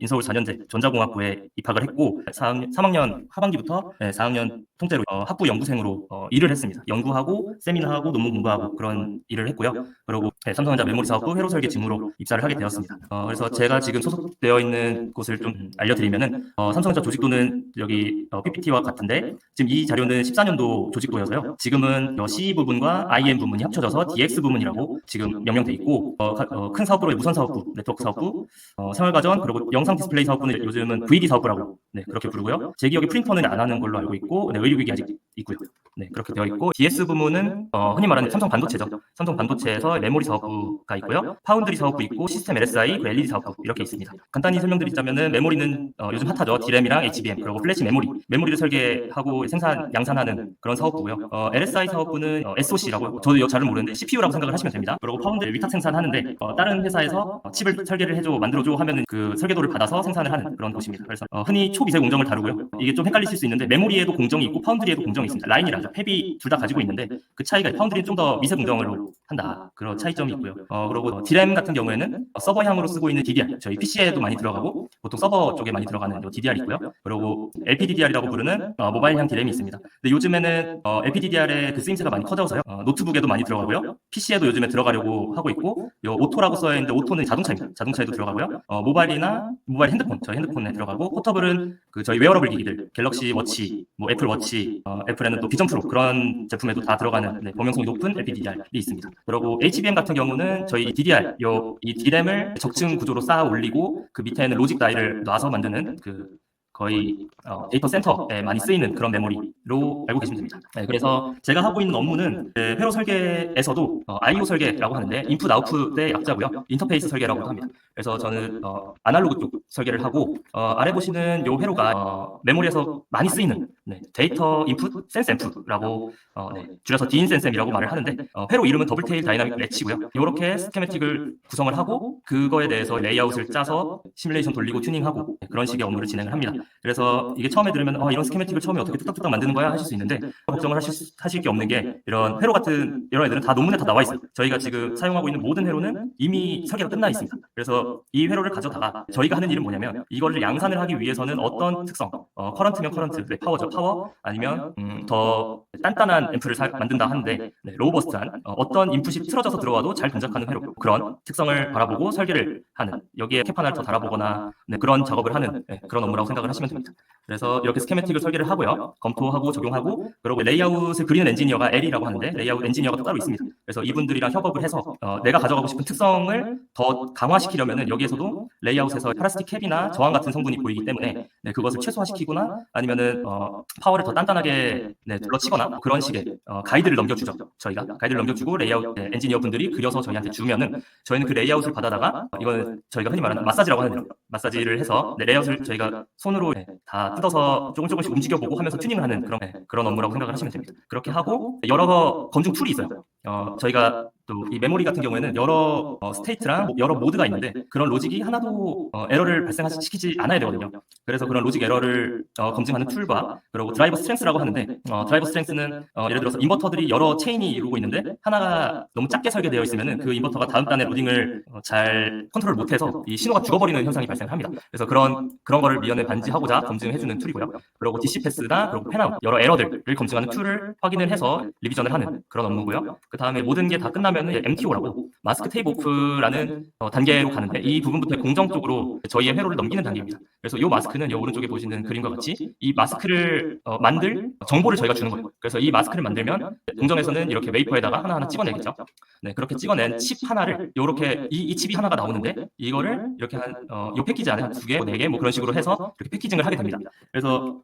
인서울 4년제 전자공학부에 입학을 했고 3학년 하반기부터 4학년 통째로 학부 연구생으로 일을 했습니다. 연구하고 세미나하고 논문 공부하고 그런 일을 했고요. 그리고 삼성전자 메모리 사업부 회로 설계 직무로 입사를 하게 되었습니다. 그래서 제가 지금 소속되어 있는 곳을 좀 알려드리면은 삼성전자 조직도는 여기 PPT와 같은데 지금 이 자료는 14년도 조직도여서요. 지금은 CE 부분과 IM 부분이 합쳐져서 DX 부문이라고 지금 명명돼 있고 큰 사업부로 무선 사업부, 네트워크 사업부, 생활가전 그리고 영상 디스플레이 사업부는 요즘은 VD 사업부라고 그렇게 부르고요. 제 기억에 프린터는 안 하는 걸로 알고 있고 의료기기 아직 있고요. 그렇게 되어 있고 DS 부문은 흔히 말하는 삼성 반도체죠. 삼성 반도체에서 메모리 사업부가 있고요. 파운드리 사업부 있고 시스템 LSI, LED 사업부 이렇게 있습니다. 간단히 설명드리자면은 메모리는 요즘 핫하죠. DRAM이랑 HBM 그리고 플래시 메모리를 설계하고 양산하는 그런 사업부고요. LSI 사업부는 SOC라고 저도 잘 모르는데 CPU라고 생각을 하시면 됩니다. 그리고 파운드리 위탁 생산하는데 다른 회사에서 칩을 설계를 해줘 만들어줘 하면은 그 설계도를 받아서 생산을 하는 그런 곳입니다. 그래서 흔히 초미세 공정을 다루고요. 이게 좀 헷갈리실 수 있는데 메모리에도 공정이 있고 파운드리에도 공정이 있습니다. 라인이라죠. 팹이 둘 다 가지고 있는데 그 차이가 파운드리는 좀 더 미세 공정으로 한다. 그런 차이점이 있고요. 그리고 DRAM 같은 경우에는 서버향으로 쓰고 있는 DDR, 저희 PC에도 많이 들어가고 보통 서버 쪽에 많이 들어가는 DDR이 있고요. 그리고 LPDDR이라고 부르는 모바일향 DRAM이 있습니다. 근데 요즘에는 LPDDR의 그 쓰임새가 많이 커져서요. 노트북에도 많이 들어가고요. PC에도 요즘에 들어가려고 하고 있고 오토라고 써야 했는데 오토는 자동차입니다. 자동차에도 들어가고요. 모바일 핸드폰, 저희 핸드폰에 들어가고 포터블은 저희 웨어러블 기기들, 갤럭시 워치, 애플 워치, 애플에는 또 비전 프로 그런 제품에도 다 들어가는 범용성이 높은 LPDDR이 있습니다. 그리고 HBM 같은 경우는 저희 DDR, 이 D램을 적층 구조로 쌓아 올리고 그 밑에는 로직 다이를 놔서 만드는 거의 데이터 센터에 많이 쓰이는 그런 메모리로 알고 계시면 됩니다. 그래서 제가 하고 있는 업무는 회로 설계에서도 IO 설계라고 하는데 인풋 아웃풋의 약자고요. 인터페이스 설계라고도 합니다. 그래서 저는 아날로그 쪽 설계를 하고 아래 보시는 요 회로가 메모리에서 많이 쓰이는 데이터 인풋 센스 앰프라고 줄여서 DIN센셈이라고 말을 하는데 회로 이름은 더블테일 다이나믹 래치고요. 이렇게 스케매틱을 구성을 하고 그거에 대해서 레이아웃을 짜서 시뮬레이션 돌리고 튜닝하고 그런 식의 업무를 진행을 합니다. 그래서 이게 처음에 들으면 이런 스케매틱을 처음에 어떻게 뚝딱뚝딱 만드는 거야 하실 수 있는데 걱정을 하실 게 없는 게 이런 회로 같은 이런 애들은 다 논문에 다 나와 있어요. 저희가 지금 사용하고 있는 모든 회로는 이미 설계가 끝나 있습니다. 그래서 이 회로를 가져다가 저희가 하는 일은 뭐냐면 이거를 양산을 하기 위해서는 어떤 특성, 커런트면 커런트, 파워죠, 파워 아니면 더 단단한 앰프를 만든다 하는데 로버스트한 어떤 인풋이 틀어져서 들어와도 잘 동작하는 회로 그런 특성을 바라보고 설계를 하는 여기에 캡 하나를 더 달아보거나 그런 작업을 하는 그런 업무라고 생각을 하시면 됩니다. 그래서 이렇게 스케매틱을 설계를 하고요. 검토하고 적용하고 그리고 레이아웃을 그리는 엔지니어가 L이라고 하는데 레이아웃 엔지니어가 또 따로 있습니다. 그래서 이분들이랑 협업을 해서 내가 가져가고 싶은 특성을 더 강화시키려면 여기에서도 레이아웃에서 플라스틱 캡이나 저항 같은 성분이 보이기 때문에 그것을 최소화시키거나 아니면은 파워를 더 단단하게 둘러치거나 그런 식의 가이드를 넘겨주죠. 저희가 가이드를 넘겨주고 레이아웃 엔지니어 분들이 그려서 저희한테 주면은 저희는 그 레이아웃을 받아다가 이거는 저희가 흔히 말하는 마사지라고 하는데요. 마사지를 해서 레이아웃을 저희가 손으로 다 뜯어서 조금씩 움직여보고 하면서 튜닝을 하는 그런 업무라고 생각을 하시면 됩니다. 그렇게 하고 여러 검증 툴이 있어요. 저희가 또 이 메모리 같은 경우에는 여러 스테이트랑 여러 모드가 있는데 그런 로직이 하나도 에러를 발생시키지 않아야 되거든요. 그래서 그런 로직 에러를 검증하는 툴과 그리고 드라이버 스트렝스라고 하는데 드라이버 스트렝스는 예를 들어서 인버터들이 여러 체인이 이루고 있는데 하나가 너무 작게 설계되어 있으면은 그 인버터가 다음 단의 로딩을 잘 컨트롤 못해서 이 신호가 죽어버리는 현상이 발생합니다. 그래서 그런 거를 미연에 반지하고자 검증해주는 툴이고요. 그리고 DC 패스나 그리고 팬아웃 여러 에러들을 검증하는 툴을 확인을 해서 리비전을 하는 그런 업무고요. 그 다음에 모든 게 다 끝나면은 MTO라고 마스크 테이프 오프라는 단계로 가는데 이 부분부터 공정적으로 저희의 회로를 넘기는 단계입니다. 그래서 이 마스크는 이 오른쪽에 보시는 그림과 같이 이 마스크를 만들 정보를 저희가 주는 거예요. 그래서 이 마스크를 만들면 공정에서는 이렇게 웨이퍼에다가 하나하나 찍어내겠죠. 그렇게 찍어낸 칩 하나를 이렇게 이 칩이 하나가 나오는데 이거를 이렇게 이 패키지 안에 한 2개, 4개 그런 식으로 해서 이렇게 패키징을 하게 됩니다. 그래서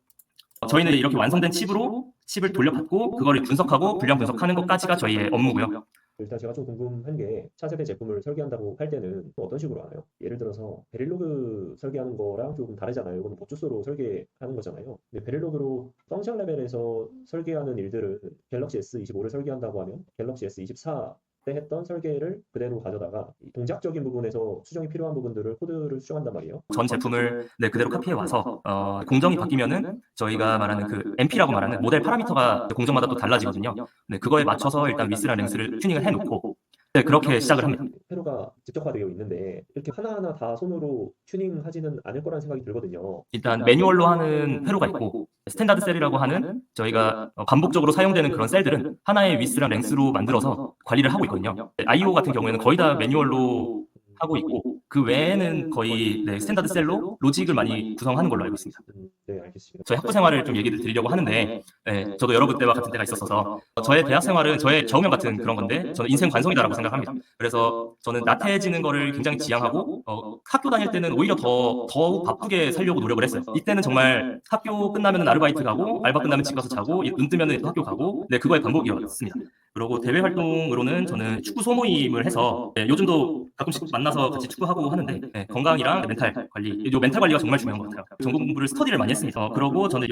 저희는 이렇게 완성된 칩을 돌려받고 그거를 분석하고 분량 분석하는 것까지가 저희의 업무고요. 일단 제가 좀 궁금한 게 차세대 제품을 설계한다고 할 때는 어떤 식으로 하나요? 예를 들어서 베릴로그 설계하는 거랑 조금 다르잖아요. 이거는 버추스로 설계하는 거잖아요. 근데 베릴로그로 펑션 레벨에서 설계하는 일들은 갤럭시 S25를 설계한다고 하면 갤럭시 S24 때 했던 설계를 그대로 가져다가 동작적인 부분에서 수정이 필요한 부분들을 코드를 수정한단 말이에요. 전 제품을 그대로 카피해 와서 공정이 바뀌면은 저희가 말하는 그 MP라고 말하는 모델 파라미터가 공정마다 또 달라지거든요. 그거에 맞춰서 일단 위스랑 랭스를 튜닝을 해놓고 네, 그렇게 시작을 합니다. 회로가 직접화되어 있는데 이렇게 하나하나 다 손으로 튜닝하지는 않을 거라는 생각이 들거든요. 일단 매뉴얼로 하는 회로가 있고 스탠다드 셀이라고 하는 저희가 반복적으로 사용되는 그런 셀들은 하나의 위스랑 랭스로 만들어서 관리를 하고 있거든요. IO 같은 경우에는 거의 다 매뉴얼로 하고 있고 그 외에는 거의 네, 스탠다드 셀로 로직을 많이 구성하는 걸로 알고 있습니다. 네, 알겠습니다. 저희 학부 생활을 좀 얘기를 드리려고 하는데 네, 저도 여러분 때와 같은 때가 있었어서 저의 대학 생활은 저의 겨우명 같은 그런 건데 저는 인생 관성이다라고 생각합니다. 그래서 저는 나태해지는 거를 굉장히 지향하고 학교 다닐 때는 오히려 더욱 바쁘게 살려고 노력을 했어요. 이때는 정말 학교 끝나면 아르바이트 가고 알바 끝나면 집 가서 자고 눈 뜨면 또 학교 가고 네, 그거의 반복이었습니다. 그리고 대외 활동으로는 저는 축구 소모임을 해서 네, 요즘도 가끔씩 만나서 같이 축구하고 하는데 네, 건강이랑 멘탈 관리, 요 멘탈 관리가 정말 중요한 것 같아요. 전공 공부를 스터디를 많이 했습니다. 그러고 저는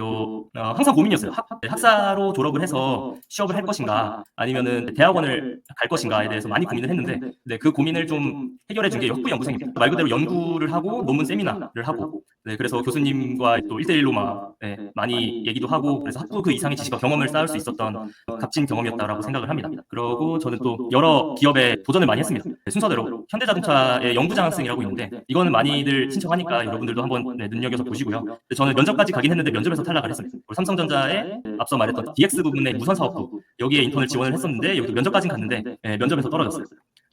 항상 고민이었어요. 학사로 졸업을 해서 취업을 할 것인가 아니면은 대학원을 갈 것인가에 대해서 많이 고민을 했는데 네, 그 고민을 좀 해결해 준 게 학부 연구생입니다. 말 그대로 연구를 하고 논문 세미나를 하고 네, 그래서 교수님과 또 1대1로 막 네, 많이 얘기도 하고 그래서 학부 그 이상의 지식과 경험을 쌓을 수 있었던 값진 경험이었다라고 생각을 합니다. 그리고 저는 또 여러 기업에 도전을 많이 했습니다. 네, 순서대로 현대자동차의 연구장학생이라고 있는데 이거는 많이들 신청하니까 여러분들도 한번 네, 눈여겨서 보시고요. 저는 면접까지 가긴 했는데 면접에서 탈락을 했습니다. 삼성전자의 앞서 말했던 DX 부분의 무선 사업부 여기에 인턴을 지원을 했었는데 여기 면접까지 갔는데 네, 면접에서 떨어졌어요.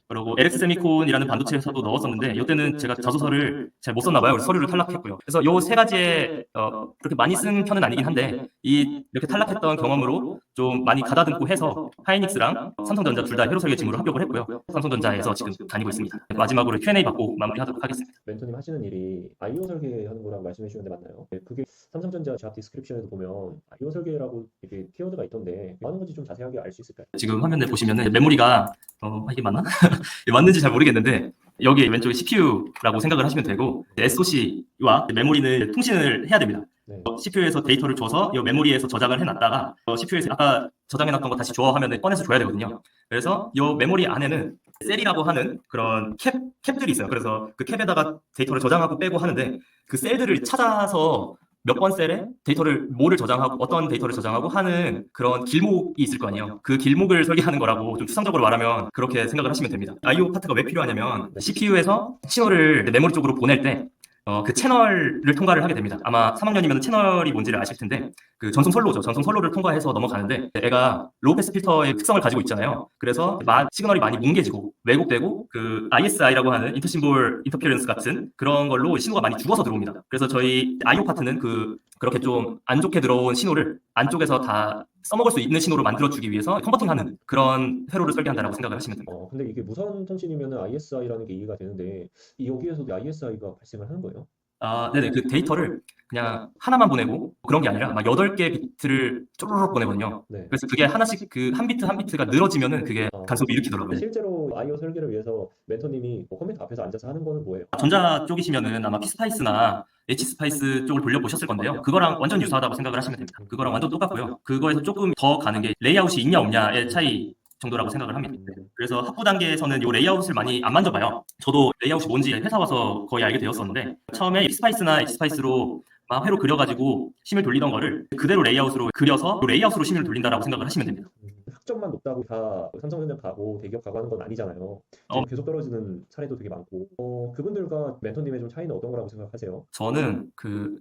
그리고 LX 세미콘이라는 반도체 회사도 넣었었는데 이때는 제가 자소서를 잘 못 썼나 봐요. 그래서 서류를 탈락했고요. 그래서 요 세 가지에 그렇게 많이 쓴 편은 아니긴 한데 이렇게 탈락했던 경험으로 좀 많이 가다듬고 해서 하이닉스랑 삼성전자 둘 다 회로 설계 직무로 합격을 했고요. 삼성전자에서 지금 다니고 있습니다. 마지막으로 Q&A 받고 마무리하도록 하겠습니다. 멘토님 하시는 일이 IO 설계하는 거라고 말씀해 주셨는데 맞나요? 네, 그게 삼성전자 잡 디스크립션에도 보면 IO 설계라고 이렇게 키워드가 있던데 뭐 하는 건지 좀 자세하게 알 수 있을까요? 지금 화면에 보시면은 메모리가 이게 맞나? 맞는지 잘 모르겠는데 여기 왼쪽에 CPU라고 생각을 하시면 되고 SoC와 메모리는 통신을 해야 됩니다. 네. CPU에서 데이터를 줘서 이 메모리에서 저장을 해놨다가 CPU에서 아까 저장해놨던 거 다시 줘 하면 꺼내서 줘야 되거든요. 그래서 이 메모리 안에는 셀이라고 하는 그런 캡들이 있어요. 그래서 그 캡에다가 데이터를 저장하고 빼고 하는데 그 셀들을 찾아서 몇 번 셀에 데이터를 뭐를 저장하고 어떤 데이터를 저장하고 하는 그런 길목이 있을 거 아니에요. 그 길목을 설계하는 거라고 좀 추상적으로 말하면 그렇게 생각을 하시면 됩니다. I/O 파트가 왜 필요하냐면 CPU에서 신호를 메모리 쪽으로 보낼 때 그 채널을 통과를 하게 됩니다. 아마 3학년이면 채널이 뭔지를 아실 텐데 그 전송 선로죠. 전송 선로를 통과해서 넘어가는데 애가 로우 패스 필터의 특성을 가지고 있잖아요. 그래서 시그널이 많이 뭉개지고 왜곡되고 그 ISI라고 하는 인터심볼 인터피어런스 같은 그런 걸로 신호가 많이 죽어서 들어옵니다. 그래서 저희 I/O 파트는 그렇게 좀 안 좋게 들어온 신호를 안쪽에서 다 써먹을 수 있는 신호로 만들어주기 위해서 컨버팅하는 그런 회로를 설계한다라고 생각을 하시면 됩니다. 근데 이게 무선 통신이면 ISI라는 게 이해가 되는데 여기에서도 ISI가 발생을 하는 거예요? 네네. 그 데이터를 그냥 하나만 보내고 그런 게 아니라 막 8개 비트를 쪼르륵 보내거든요. 네. 그래서 그게 하나씩 그 한 비트 한 비트가 늘어지면은 그게 간섭을 일으키더라고요. 실제로 IO 설계를 위해서 멘토님이 컴퓨터 앞에서 앉아서 하는 거는 뭐예요? 전자 쪽이시면은 아마 피스파이스나 H스파이스 쪽을 돌려보셨을 건데요. 그거랑 완전 유사하다고 생각을 하시면 됩니다. 그거랑 완전 똑같고요. 그거에서 조금 더 가는 게 레이아웃이 있냐 없냐의 차이 정도라고 생각을 합니다. 그래서 학부 단계에서는 이 레이아웃을 많이 안 만져봐요. 저도 레이아웃이 뭔지 회사 와서 거의 알게 되었었는데 처음에 피스파이스나 H스파이스로 막 회로 그려가지고 심을 돌리던 거를 그대로 레이아웃으로 그려서 레이아웃으로 심을 돌린다라고 생각을 하시면 됩니다. 학점만 높다고 다 삼성전자 가고 대기업 가고 하는 건 아니잖아요. 지금 계속 떨어지는 사례도 되게 많고 그분들과 멘토님의 좀 차이는 어떤 거라고 생각하세요? 저는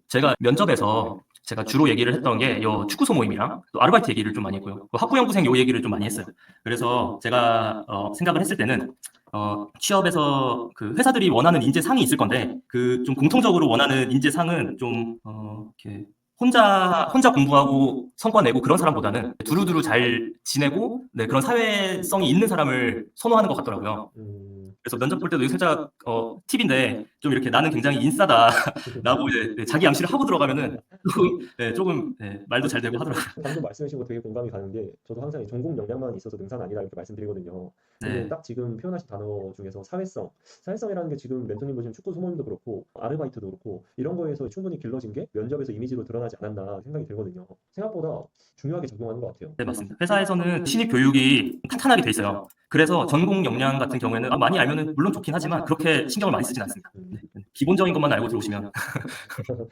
제가 면접에서 제가 주로 얘기를 했던 게 요 축구 소모임이랑 또 아르바이트 얘기를 좀 많이 했고요. 학부 연구생 요 얘기를 좀 많이 했어요. 그래서 제가 생각을 했을 때는 취업에서 그 회사들이 원하는 인재상이 있을 건데 그 좀 공통적으로 원하는 인재상은 좀 이렇게 혼자 공부하고 성과 내고 그런 사람보다는 두루두루 잘 지내고 네, 그런 사회성이 있는 사람을 선호하는 것 같더라고요. 그래서 면접 볼 때도 살짝 팁인데 좀 이렇게 나는 굉장히 인싸다라고 이제 자기 암시를 하고 들어가면은 조금 말도 잘 되고 하더라고요. 방금 말씀하신 거 되게 공감이 가는 게 저도 항상 전공 역량만 있어서 능사는 아니다 이렇게 말씀드리거든요. 근데 네. 딱 지금 표현하신 단어 중에서 사회성이라는 게 지금 멘토님도 지금 축구 소모임도 그렇고 아르바이트도 그렇고 이런 거에서 충분히 길러진 게 면접에서 이미지로 드러나지 않았나 생각이 들거든요. 생각보다 중요하게 작용하는 것 같아요. 네, 맞습니다. 회사에서는 신입 교육이 탄탄하게 돼 있어요. 그래서 전공 역량 같은 경우에는 많이 알면은 물론 좋긴 하지만 그렇게 신경을 많이 쓰진 않습니다. 네. 기본적인 것만 알고 들어오시면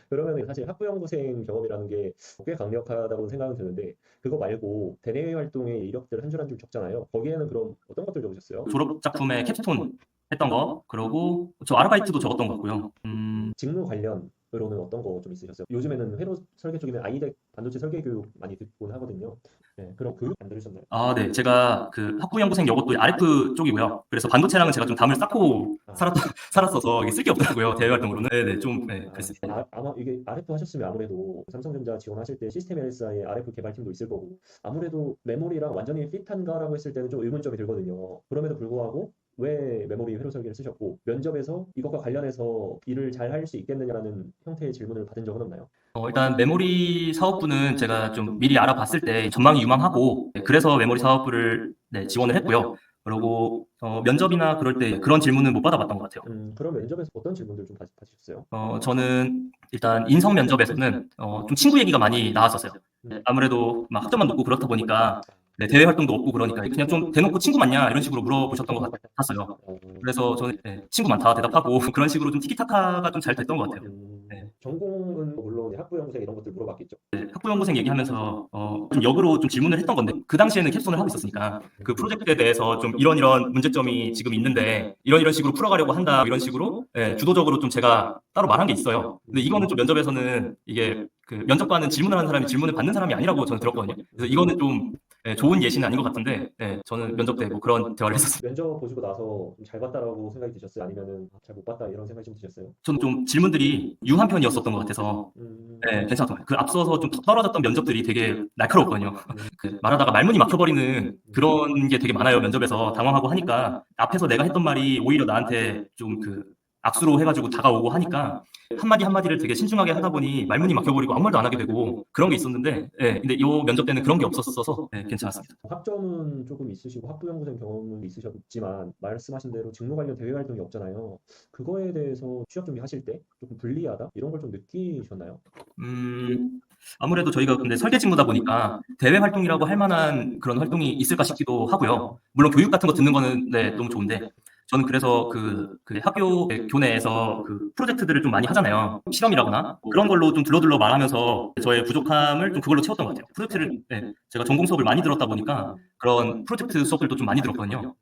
그러면 사실 학부연구생 경험이라는 게 꽤 강력하다고 생각은 드는데 그거 말고 대내외 활동의 이력들 한 줄 한 줄 적잖아요. 거기에는 그럼 어떤 것들 것들 적으셨어요? 졸업 작품에 캡스톤 했던 거, 그러고 저 아르바이트도 적었던 것 같고요. 직무 관련으로는 어떤 거 좀 있으셨어요? 요즘에는 회로 설계 쪽이면 아이덱 반도체 설계 교육 많이 듣곤 하거든요. 네, 그런 교육 안 들으셨나요? 아, 네. 제가 그 학부연구생 여것도 RF 쪽이고요. 그래서 반도체랑은 제가 좀 담을 쌓고 아, 살았어서 이게 쓸 게 없더라고요. 대외 활동으로는. 네네. 좀, 네, 그랬어요. 아마 이게 RF 하셨으면 아무래도 삼성전자 지원하실 때 시스템 LSI의 RF 개발팀도 있을 거고 아무래도 메모리랑 완전히 핏한가라고 했을 때는 좀 의문점이 들거든요. 그럼에도 불구하고 왜 메모리 회로 설계를 쓰셨고 면접에서 이것과 관련해서 일을 잘 할 수 있겠느냐라는 형태의 질문을 받은 적은 없나요? 일단 메모리 사업부는 제가 좀 미리 알아봤을 때 전망이 유망하고, 네, 그래서 메모리 사업부를 네, 지원을 했고요. 그리고 면접이나 그럴 때 그런 질문은 못 받아봤던 것 같아요. 그럼 면접에서 어떤 질문들 좀 받으셨어요? 저는 일단 인성 면접에서는 좀 친구 얘기가 많이 나왔었어요. 음, 아무래도 막 학점만 높고 그렇다 보니까 네, 대외 활동도 없고 그러니까 그냥 좀 대놓고 친구 맞냐 이런 식으로 물어보셨던 것 같았어요. 어, 그래서 저는 네, 친구 많다 대답하고 그런 식으로 좀 티키타카가 좀 잘 됐던 것 같아요. 네. 전공은 물론 학부연구생 이런 것들 물어봤겠죠. 학부연구생 얘기하면서 좀 역으로 좀 질문을 했던 건데 그 당시에는 캡손을 하고 있었으니까 그 프로젝트에 대해서 좀 이런 문제점이 지금 있는데 이런 식으로 풀어가려고 한다 이런 식으로 예, 주도적으로 좀 제가 따로 말한 게 있어요. 근데 이거는 좀 면접에서는 이게 그 면접관은 질문을 하는 사람이 질문을 받는 사람이 아니라고 저는 들었거든요. 그래서 이거는 좀 예, 좋은 예시는 아닌 것 같은데 예, 저는 면접 때 뭐 그런 대화를 했었어요. 면접 보시고 나서 좀 잘 봤다라고 생각이 드셨어요? 아니면은 잘 못 봤다 이런 생각이 좀 드셨어요? 저는 좀 질문들이 유한 편이었었던 것 같아서 네, 괜찮았던 것 같아요. 그 앞서서 좀 떨어졌던 면접들이 되게 날카롭거든요. 그 말하다가 말문이 막혀버리는 그런 게 되게 많아요. 면접에서 당황하고 하니까 앞에서 내가 했던 말이 오히려 나한테 좀 그 악수로 해가지고 다가오고 하니까 한마디 한마디를 되게 신중하게 하다 보니 말문이 막혀버리고 아무 말도 안 하게 되고 그런 게 있었는데, 예, 근데 이 면접 때는 그런 게 없었어서 예, 괜찮았습니다. 학점은 조금 있으시고 학부연구생 경험은 있으셨지만 말씀하신 대로 직무 관련 대외 활동이 없잖아요. 그거에 대해서 취업 준비하실 때 조금 불리하다 이런 걸 좀 느끼셨나요? 아무래도 저희가 근데 설계 직무다 보니까 대외 활동이라고 할 만한 그런 활동이 있을까 싶기도 하고요. 물론 교육 같은 거 듣는 거는 네, 너무 좋은데 저는 그래서 그 학교 교내에서 그 프로젝트들을 좀 많이 하잖아요. 실험이라거나 그런 걸로 좀 둘러둘러 말하면서 저의 부족함을 좀 그걸로 채웠던 것 같아요. 프로젝트를 네, 제가 전공 수업을 많이 들었다 보니까 그런 프로젝트 수업들도 좀 많이 들었거든요.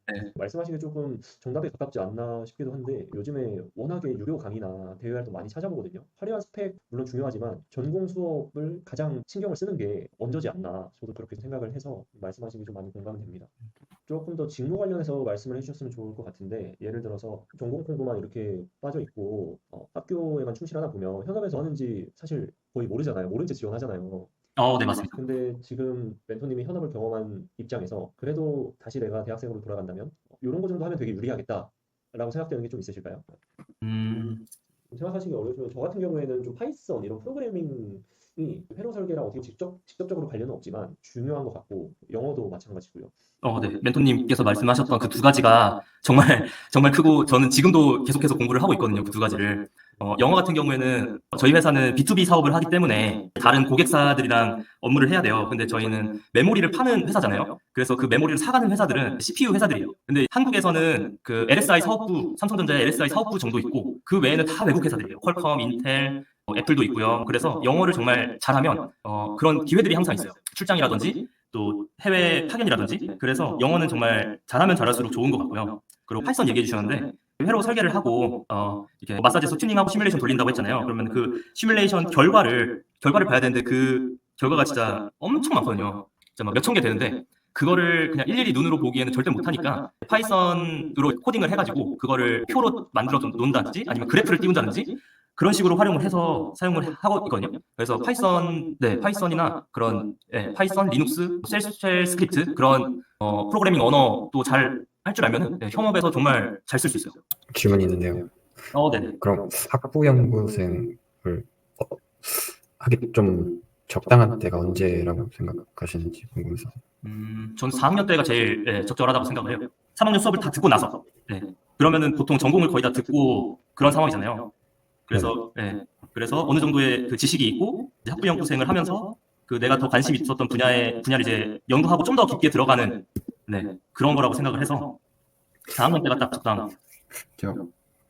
네. 말씀하시기 조금 정답에 가깝지 않나 싶기도 한데 요즘에 워낙에 유료 강의나 대외 활동 많이 찾아보거든요. 화려한 스펙 물론 중요하지만 전공 수업을 가장 신경을 쓰는 게 먼저지 않나 저도 그렇게 생각을 해서 말씀하신 게 좀 많이 공감이 됩니다. 조금 더 직무 관련해서 말씀을 해주셨으면 좋을 것 같은데 예를 들어서 전공 공부만 이렇게 빠져 있고 학교에만 충실하다 보면 현업에서 하는지 사실 거의 모르잖아요. 모른 채 지원하잖아요. 네, 맞습니다. 근데 지금 멘토님이 현업을 경험한 입장에서 그래도 다시 내가 대학생으로 돌아간다면 이런 거 정도 하면 되게 유리하겠다라고 생각되는 게 좀 있으실까요? 음, 생각하시기 어려우시면 저 같은 경우에는 좀 파이썬 이런 프로그래밍이 회로 설계랑 어떻게 직접적으로 관련은 없지만 중요한 것 같고 영어도 마찬가지고요. 네. 멘토님께서 말씀하셨던 그 두 가지가 정말, 정말 크고, 저는 지금도 계속해서 공부를 하고 있거든요. 그 두 가지를. 영어 같은 경우에는 저희 회사는 B2B 사업을 하기 때문에 다른 고객사들이랑 업무를 해야 돼요. 근데 저희는 메모리를 파는 회사잖아요. 그래서 그 메모리를 사가는 회사들은 CPU 회사들이에요. 근데 한국에서는 그 LSI 사업부, 삼성전자의 LSI 사업부 정도 있고, 그 외에는 다 외국 회사들이에요. 퀄컴, 인텔, 애플도 있고요. 그래서 영어를 정말 잘하면 그런 기회들이 항상 있어요. 출장이라든지 또 해외 파견이라든지 그래서 영어는 정말 잘하면 잘할수록 좋은 것 같고요. 그리고 파이썬 얘기해 주셨는데 회로 설계를 하고 이렇게 마사지에서 튜닝하고 시뮬레이션 돌린다고 했잖아요. 그러면 그 시뮬레이션 결과를 봐야 되는데 그 결과가 진짜 엄청 많거든요. 진짜 막 몇천 개 되는데 그거를 그냥 일일이 눈으로 보기에는 절대 못하니까 파이썬으로 코딩을 해가지고 그거를 표로 만들어 놓는다든지 아니면 그래프를 띄운다든지 그런 식으로 활용을 해서 사용을 하고 있거든요. 그래서 파이썬, 네, 파이썬이나 그런, 예, 파이썬, 리눅스, 셀 스크립트, 그런, 프로그래밍 언어도 잘 할 줄 알면은, 예, 현업에서 정말 잘 쓸 수 있어요. 질문이 있는데요. 네네. 그럼 학부연구생을 어, 하기 좀 적당한 때가 언제라고 생각하시는지 궁금해서. 전 4학년 때가 제일, 예, 적절하다고 생각을 해요. 3학년 수업을 다 듣고 나서, 예. 그러면은 보통 전공을 거의 다 듣고 그런 상황이잖아요. 그래서, 예, 그래서 어느 정도의 그 지식이 있고, 이제 학부연구생을 하면서 그 내가 더 관심 있었던 분야를 이제 연구하고 좀 더 깊게 들어가는, 네, 그런 거라고 생각을 해서 4학년 때가 딱 적당. 제가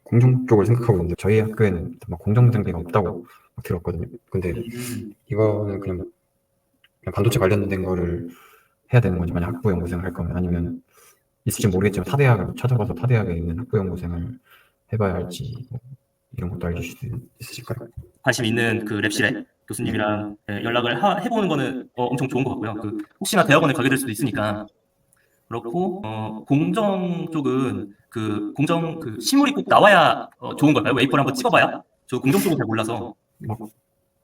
공정 쪽을 생각하고 있는데 저희 학교에는 막 공정 단계가 없다고 막 들었거든요. 근데 이거는 그냥 반도체 관련된 거를 해야 되는 건지 만약 학부연구생을 할 거면 아니면 있을지 모르겠지만 타대학을 찾아가서 타대학에 있는 학부연구생을 해봐야 할지 뭐 이런 것도 알려주실 수 있으실까요? 관심 있는 그 랩실에 교수님이랑 연락을 해보는 거는 엄청 좋은 것 같고요. 그 혹시나 대학원에 가게 될 수도 있으니까. 그렇고 공정 쪽은 그 공정 그 실물이 꼭 나와야 좋은 걸까요? 웨이퍼를 한번 찍어봐야? 저 공정 쪽은 잘 몰라서. 막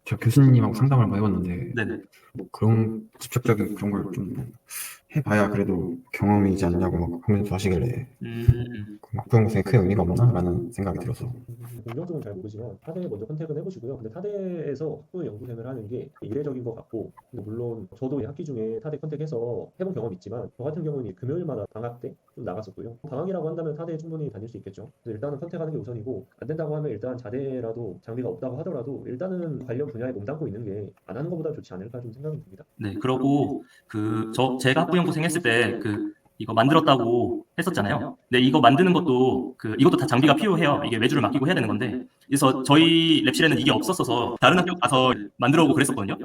제가 교수님하고 상담을 많이 해봤는데 네네. 뭐 그런 직접적인 그런 걸 좀 해봐야 그래도 경험이지 않냐고 막 하면서 하시길래 그 학부연구생에 큰 의미가 없나라는 생각이 들어서 공정 쪽은 잘 모르지만 타대에 먼저 컨택은 해보시고요. 근데 타대에서 학부 연구생을 하는 게 이례적인 것 같고, 근데 물론 저도 이 학기 중에 타대 컨택해서 해본 경험이 있지만 저 같은 경우는 금요일마다 방학 때 좀 나갔었고요. 방학이라고 한다면 타대에 충분히 다닐 수 있겠죠. 그래서 일단은 컨택하는 게 우선이고, 안 된다고 하면 일단 자대라도 장비가 없다고 하더라도 일단은 관련 분야에 몸담고 있는 게 안 하는 것보다 좋지 않을까 좀 생각이 듭니다. 네, 그러고 제가 학부연구생 했을 때 이거 만들었다고 했었잖아요. 근데 이거 만드는 것도 이것도 다 장비가 필요해요. 이게 외주를 맡기고 해야 되는 건데, 그래서 저희 랩실에는 이게 없었어서 다른 학교 가서 만들어 오고 그랬었거든요.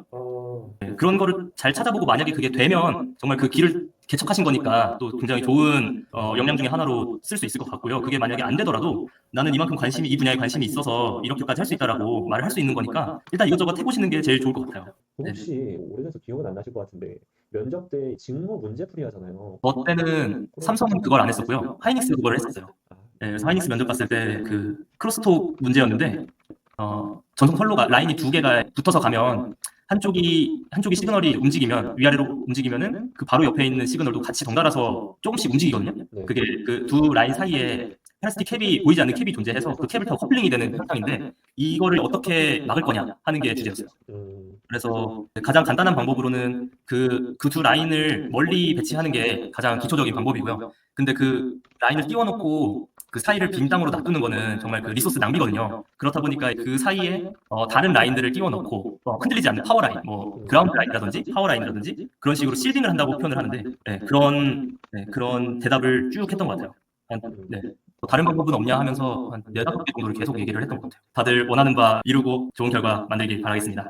네, 그런 거를 잘 찾아보고 만약에 그게 되면 정말 그 길을 개척하신 거니까 또 굉장히 좋은 역량 중에 하나로 쓸 수 있을 것 같고요. 그게 만약에 안 되더라도 나는 이만큼 이 분야에 관심이 있어서 이렇게까지 할 수 있다라고 말을 할 수 있는 거니까 일단 이것저것 해보시는 게 제일 좋을 것 같아요. 혹시 오래돼서 기억은 안 나실 것 같은데 면접 때 직무 문제풀이 하잖아요. 저 때는 삼성은 그걸 안 했었고요. 하이닉스 그걸 했었어요. 네, 그래서 하이닉스 면접 봤을 때 크로스톡 문제였는데 전송 선로가 라인이 두 개가 붙어서 가면 한쪽이 시그널이 움직이면 위아래로 움직이면은 그 바로 옆에 있는 시그널도 같이 덩달아서 조금씩 움직이거든요. 네. 그게 그 두 라인 사이에 플라스틱 캡이 보이지 않는 캡이 존재해서 그 캡을 타고 커플링이 되는 현상인데 이거를 어떻게 막을 거냐 하는 게 주제였어요. 그래서 가장 간단한 방법으로는 그 두 라인을 멀리 배치하는 게 가장 기초적인 방법이고요. 근데 그 라인을 띄워놓고 그 사이를 빈 땅으로 놔두는 거는 정말 그 리소스 낭비거든요. 그렇다 보니까 그 사이에 다른 라인들을 띄워놓고 흔들리지 않는 파워 라인, 뭐 그라운드 라인이라든지 파워 라인이라든지 그런 식으로 실딩을 한다고 표현을 하는데 그런 대답을 쭉 했던 것 같아요. 네. 다른 방법은 없냐 하면서 한 4-5개 정도를 계속 얘기를 했던 것 같아요. 다들 원하는 바 이루고 좋은 결과 만들길 바라겠습니다.